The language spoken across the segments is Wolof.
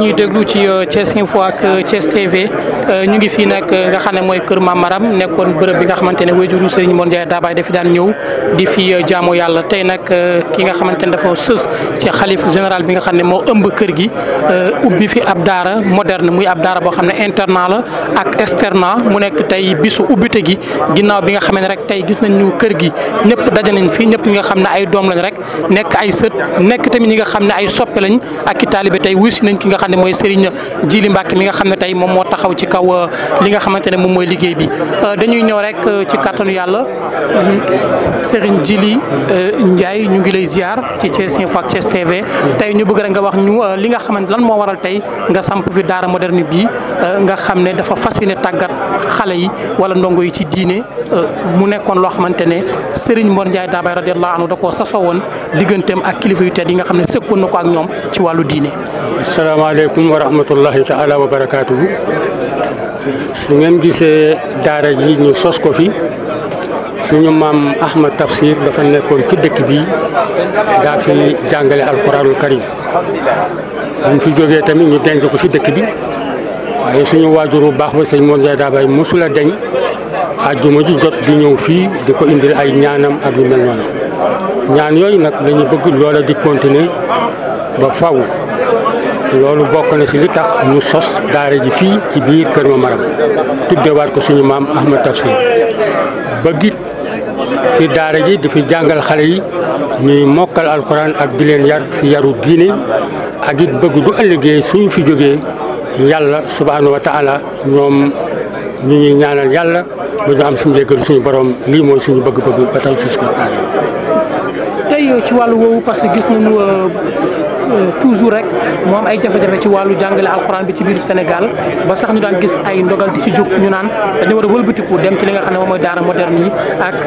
ñuy déglu ci Thiès Info ak Thiès TV ñu ngi fii nag nga xam ne mooy kër Mame Maram nekkoon bërëb bi nga xamante ne wayjuru Serigne Mor Ndiaye Dabaye dafi daan ñëw di fi jaamu yàlla tey nag ki nga xamante ne dafa sës ci xalif général bi nga xam ne moo ëmb kër gi ubbi fi ab daara moderne muy ab daara boo xam ne internat la ak externat mu nekk tey bisu ubbite gi ginnaaw bi nga xam ne rek tey gis nañu kër gi ñëpp daje nañ fi ñëpp ñi nga xam ne ay doom lañ rek nekk ay sët nekk tamit ñi nga xam ne ay soppe lañ ak i taalibe tey wuy si nañ ki nga xam ne mooy Serigne Djily Mbacke mi nga xam ne tey moom moo taxaw ci kaw li nga xamante ne moom mooy liggéey bi dañuy ñëw rek ci kàttanu yàlla Serigne Djily Ndiaye ñu ngi lay ziar ci Thiès Info ak Thiès TV tey ñu bëgg rek nga wax ñu li nga xamante lan moo waral tey nga samp fi daara moderne bii nga xam ne dafa fas yéene tàggat xale yi wala ndongo yi ci diine mu nekkoon loo xamante ne Serigne Mor Ndiaye Dabaye radiyallahu anhu da koo sasoo woon digganteem ak kilifa yu tedd yi nga xam ne sëkkoon na ko ak ñoom ci wàllu diine. asalaamaaleykum wa rahmatullahi taala wa barakaatuhu. su ngeen gisee daara ji ñu sos ko fi suñu maam Ahmad Tafsir dafa nekkoon ci dëkk bi daa fi jàngale alquranul karim buñ fi jógee tamit ñu denc ko ci dëkk bi waaye suñu waajur bu baax ba sëñ Mor Ndiaye Dabaye mosula deñ àjjuma ji jot di ñëw fii di ko indil ay ñaanam ak yu mel noonu ñaan yooyu nag lañu bëgg loola di continuer ba faw loolu bokk na ci li tax ñu sos daara ji fii ci biir kër Mame Maram tuddewaat ko suñu maam Ahmad Tafsir bëggit ci daara ji di fi jàngal xale yi ñuy mokkal alxuraan ak di leen yar ci yaru diine ak it bëgg du ëllëgee suñu fi jógee yàlla subhaanahu wa taala ñoom ñu ñuy ñaanal yàlla ba ñu am suñu njëggal suñu borom lii mooy suñu bëgg-bëgg ba tax sos ko tey ci wàllu woowu parce que gis nañu toujours rek moo am ay jafe-jafe ci wàllu jàngale alxuraan bi ci biir Sénégal ba sax ñu daan gis ay ndogal di ci jóg ñu naan dañu war a wëlbatiku dem ci li nga xam ne moom mooy daara moderne yi ak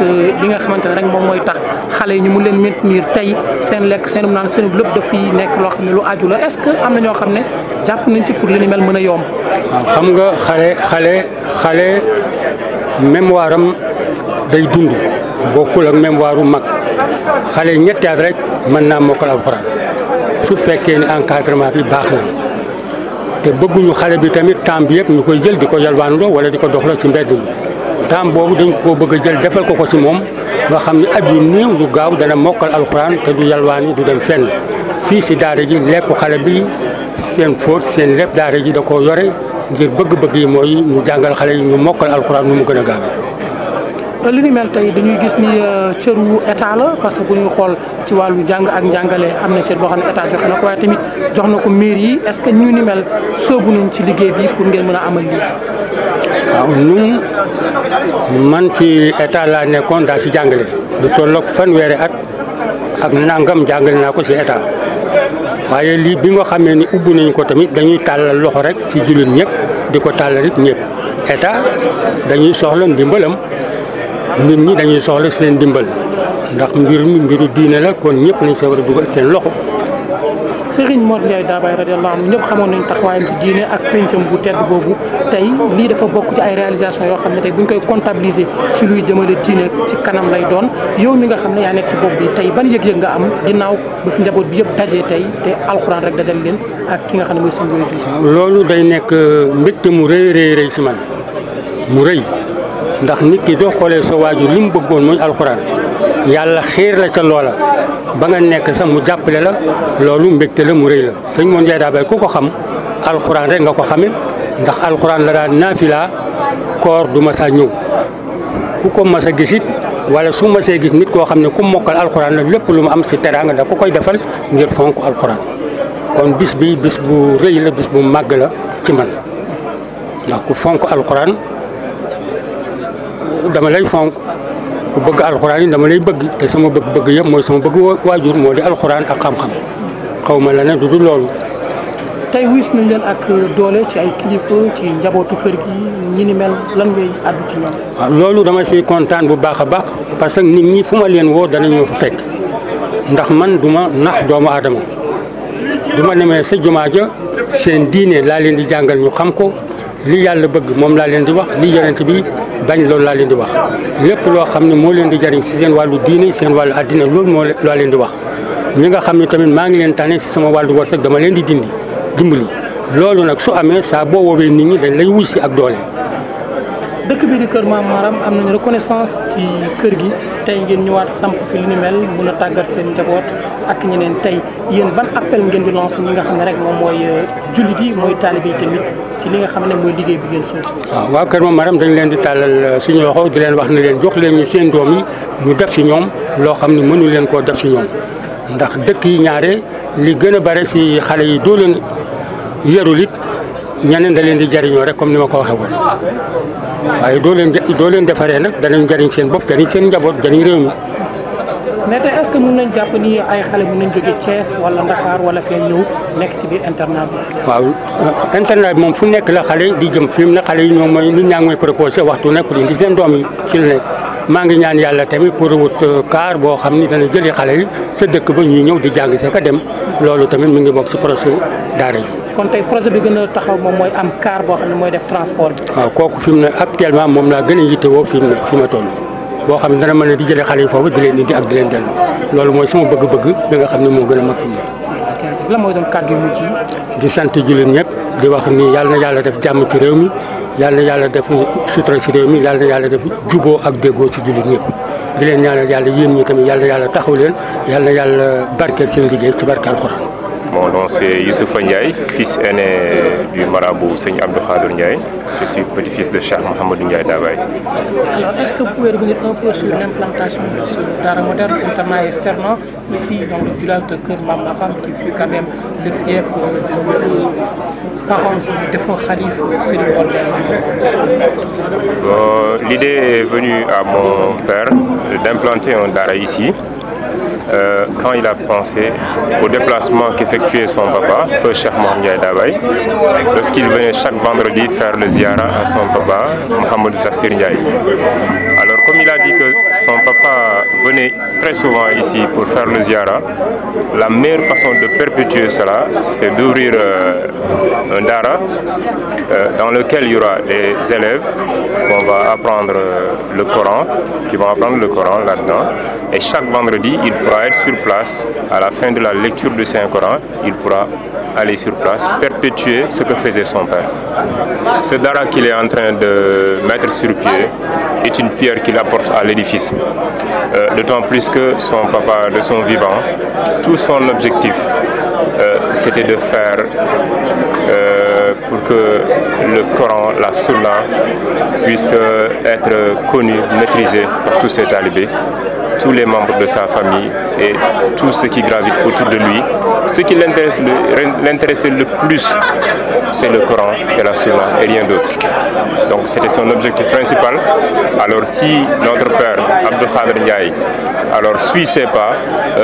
li nga xamante ne rek moom mooy tax xale yi ñu mun leen maintenir tey seen lekk seen naan seen lépp daf fi nekk loo xam ne lu aju la est-ce que am na ñoo xam ne jàpp nañ ci pour li ni mel mën a yomb. waaw xam nga xale mémoire am day dund bokkul ak mémoire u mag xale ñetti at rek mën naa mokkal alxuraan su fekkee ni encadrement bi baax na te bëgguñu xale bi tamit temps bi yëpp ñu koy jël di ko yalwaanloo wala di ko doxloo ci mbedd mi temps boobu dañ koo bëgg a jël defal ko ci moom nga xam ne at yu néew yu gaaw dana mokkal alxuraan te du yalwaani du dem fenn fii si daara ji lekku xale bi seen fóot seen lépp daara ji da koo yore ngir bëgg-bëgg yi mooy ñu jàngal xale yi ñu mokkal alxuraan nu mu gën a gaawee. li ni mel tey dañuy gis ni cëru état la parce que bu ñuy xool ci wàllu jàng ak njàngale am na cër boo xam ne état joxe na ko waaye tamit jox na ko mairie yi est-ce que ñu ni mel soobu nañ ci liggéey bi pour ngeen mën a amal lii. waaw ñun man ci état laa nekkoon daa ci jàngale lu tolloog fanweeri at ak nangam jàngale naa ko ci état waaye lii bi nga xamee ni ubbi nañ ko tamit dañuy tàllal loxo rek ci jullit ñëpp di ko tàllal it ñëpp état dañuy soxla ndimbalam. nit ñi dañuy soxla seen dimbal ndax mbiru diine la kon ñëpp nañ sa war a dugal seen loxo. Serigne Mor Ndiaye Dabaye radiyallahu anhu ñëpp xamoon nañ taxawaayam ci diine ak pencam bu tedd boobu tey lii dafa bokk ci ay réalisation yoo xam ne tey buñ koy comptabiliser ci luy jëmale diine ci kanam lay doon yow mi nga xam ne yaa nekk ci bopp bi tey ban yëg-yëg nga am ginnaaw bu fi njaboot bi yëpp dajee tey te alxuraan rek dajal leen ak ki nga xam ne mooy seen waajur. loolu day nekk mbégte mu rëy si man mu rëy. ndax nit ki doo xoolee sa waajur li mu bëggoon mooy alxuraan yàlla xiir la ca loola ba nga nekk sax mu jàppale la loolu mbégte la mu rëy la sëñ Mor Ndiaye Dabaye ku ko xam alxuraan rek nga ko xame ndax alxuraan la daan naafila koor du mas a ñëw ku ko mas a gisit wala su masee gis nit koo xam ne ku mokkal alxuraan la lépp lu mu am si teraanga da ku koy defal ngir fonk alxuraan kon bis bi bis bu rëy la bis bu màgg la ci man ndax ku fonk alxuraan dama lay fonk ku bëgg alxuraan yi dama lay bëgg te sama bëgg-bëgg yëpp mooy sama bëgg waajur moo di alxuraan ak xam-xam xaw ma la ne du loolu. tey wis nañ leen ak doole ci ay kilifa ci njabootu kër gi ñi ni mel lan ngay àddu ci ñoom. waaw loolu dama siy kontaan bu baax a baax parce que nit ñi fu ma leen woo danañu fa fekk ndax man du ma nax doomu aadama du ma demee sa jumaa ja seen diine laa leen di jàngal ñu xam ko li yàlla bëgg moom laa leen di wax li yonent bi bañ loolu laa leen di wax lépp loo xam ne moo leen di jariñ si seen wàllu diine seen wàllu àddina loolu moo laa leen di wax ñi nga xam ne tamit maa ngi leen tànne si sama wàllu wërsëg dama leen di dimbali loolu nag su amee saa boo woowee nit ñi dañ lay wuy si ak doole. dëkk bi di Kër Mame Maram am nañu reconnaissance ci kër gi tey ngeen ñëwaat samp fi li ni mel mun a tàggat seen njaboot ak ñeneen tey yéen ban appel ngeen di lancer ñi nga xam ne rek moom mooy jullit yi mooy taalibe yi tamit ci li nga xam ne mooy liggéey bi ngeen sumb. waaw waa Kër Mame Maram dañ leen di tàllal suñu loxo di leen wax ne leen jox leen ñu seen doom yi ñu def si ñoom loo xam ne mënu leen koo def si ñoom ndax dëkk yi ñaare li gën a bare si xale yi doo leen yarul it ñeneen da leen di jariñoo rek comme ni ma ko waxee woon waaye doo leen defaree nag danañ jariñ seen bopp jariñ seen njaboot jariñ réew mi. mais tey est-ce que mën nañ jàpp ni ay xale mën nañ jóge Thiès wala Dakar wala fee ñëw nekk ci biir internat bi. waaw internat bi moom fu nekk la xale di jëm fi mu ne xale yi ñoom mooy nit ñaa ngi mooy proposé waxtu nekk pour indi seen doom yi ci la nekk maa ngi ñaan yàlla tamit pour wut car boo xam ni dana jëlee xale yi sa dëkk ba ñuy ñëw di jàng see ka dem loolu tamit mi ngi bokk ci projet daara ji. kon tey projet bi gën a taxaw moom mooy am car boo xam ne mooy def transport bi. waaw kooku fi mu ne actuellement moom laa gën a yittewoo fi mu ne fi ma toll boo xam ne dana mën a di jëlee xale yi foofu di leen indi ak di leen delloo loolu mooy sama bëgg-bëgg bi nga xam ne moo gën a mag fi mu ne. lan mooy doon kàddu yu mujj yi. di sant jullit ñëpp di wax ni yàlla na yàlla def jàmm ci réew mi yàlla na yàlla def sutura ci réew mi yàlla na yàlla def juboo ak déggoo ci jullit ñëpp di leen ñaanal yàlla yéen ñi tamit yàlla na yàlla taxaw leen yàlla na yàlla barkeel seen liggéey ci barke alxuraan. Mon nom c'est Youssoufa Ndiaye, fils aîné du marabout Seigne Abdou Khadir Ndiaye. Je suis petit-fils de Cheikh Mohamedou Ndiaye Dabaye. Alors, est-ce que vous pouvez revenir un peu sur l'implantation de ce Dara moderne internat externe ici dans le village de Kër Mame Maram qui fut quand même le fief de parents du défunt Khalif Serigne Mor Ndiaye. L'idée est venue à mon père d'implanter un Dara ici. Quand il a pensé au déplacement qu'effectuait son papa, feu Cheikh Mohamedou Ndiaye Dabaye, lorsqu'il venait chaque vendredi faire le ziara à son papa, Mohamedou Tafsir Ndiaye. Alors comme il a dit que son papa venait très souvent ici pour faire le ziara, la meilleure façon de perpétuer cela, c'est d'ouvrir un Dara dans lequel il y aura des élèves qu'on va apprendre le Coran, qui vont apprendre le Coran là-dedans, et chaque vendredi, il pourra être sur place. À la fin de la lecture du Saint-Coran, il pourra aller sur place, perpétuer ce que faisait son père. Ce Dara qu'il est en train de mettre sur pied est une pierre qu'il apporte à l'édifice. D'autant plus que son papa, de son vivant, tout son objectif, c'était de faire pour que le Coran, la Sunna, puisse être connu, maîtrisé par tous ses talibés, tous les membres de sa famille et tout ce qui gravite autour de lui. Ce qui l'intéressait le plus, c'est le Coran et la Sunna et rien d'autre. Donc c'était son objectif principal. Alors si notre père, Abdou Khadir Ndiaye, alors suit ses pas,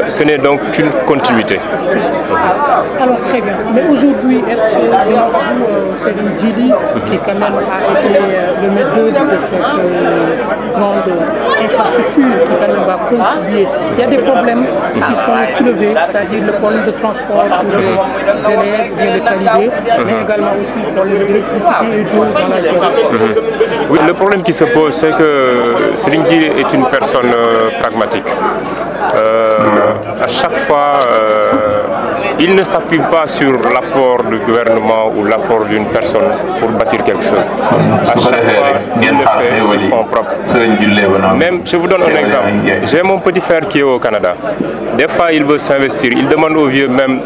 ce n'est donc qu'une continuité. Alors très bien, mais aujourd'hui, est-ce que Serigne Djily, qui quand même a été le maître d'œuvre de cette grande infrastructure, qui quand même va contribuer, il y a des problèmes qui sont soulevés, c'est-à-dire le problème de transport pour les élèves, bien les talibés, mais également aussi le problème d'électricité et d'eau dans la zone. Oui, le problème qui se pose, c'est que Serigne Djily est une personne pragmatique. À chaque fois, il ne s'appuie pas sur l'apport du gouvernement ou l'apport d'une personne pour bâtir quelque chose. À chaque fois, il le fait sur fonds propres. Même, je vous donne un exemple. J'ai mon petit frère qui est au Canada. Des fois, il veut s'investir. Il demande au vieux même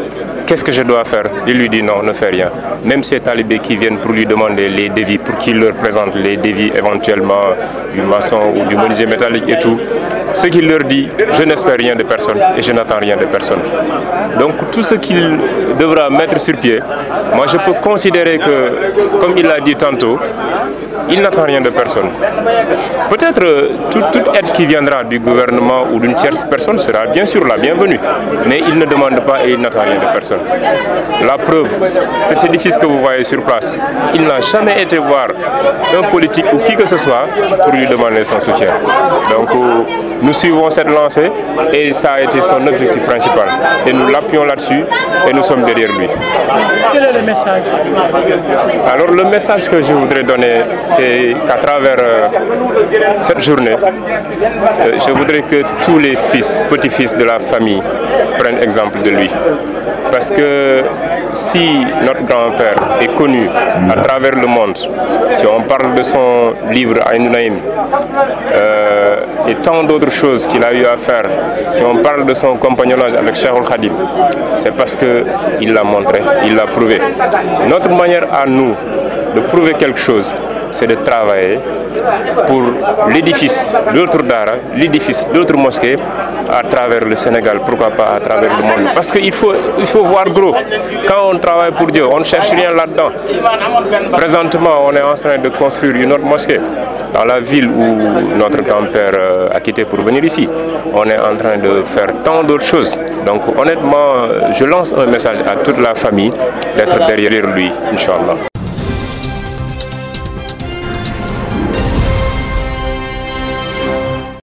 qu'est-ce que je dois faire. Il lui dit non, ne fais rien. Même ces talibés qui viennent pour lui demander les devis, pour qu'il leur présente les devis éventuellement du maçon ou du menuisier métallique et tout, ce qu'il leur dit, je n'espère rien de personne et je n'attends rien de personne. Donc tout ce qu'il devra mettre sur pied, moi je peux considérer que, comme il l'a dit tantôt, il n'attend rien de personne. Peut-être toute aide qui viendra du gouvernement ou d'une tierce personne sera bien sûr la bienvenue, mais il ne demande pas et il n'attend rien de personne. La preuve, cet édifice que vous voyez sur place, il n'a jamais été voir un politique ou qui que ce soit pour lui demander son soutien. Donc nous suivons cette lancée et ça a été son objectif principal. Et nous l'appuyons là-dessus et nous sommes derrière lui. Quel est le message? Alors le message que je voudrais donner, c'est qu'à travers cette journée, je voudrais que tous les fils, petits-fils de la famille prennent exemple de lui. Parce que si notre grand-père est connu à travers le monde, si on parle de son livre Aïn Naïm et tant d'autres choses qu'il a eu à faire, si on parle de son compagnonnage avec Cheikh Khadim, c'est parce qu'il l'a montré, il l'a prouvé. Notre manière à nous de prouver quelque chose, c'est de travailler pour l'édifice d'autres dara, l'édifice d'autres mosquées à travers le Sénégal, pourquoi pas à travers le monde. Parce qu'il faut voir gros. Quand on travaille pour Dieu, on ne cherche rien là-dedans. Présentement, on est en train de construire une autre mosquée dans la ville où notre grand-père a quitté pour venir ici. On est en train de faire tant d'autres choses. Donc honnêtement, je lance un message à toute la famille d'être derrière lui, Inch'Allah.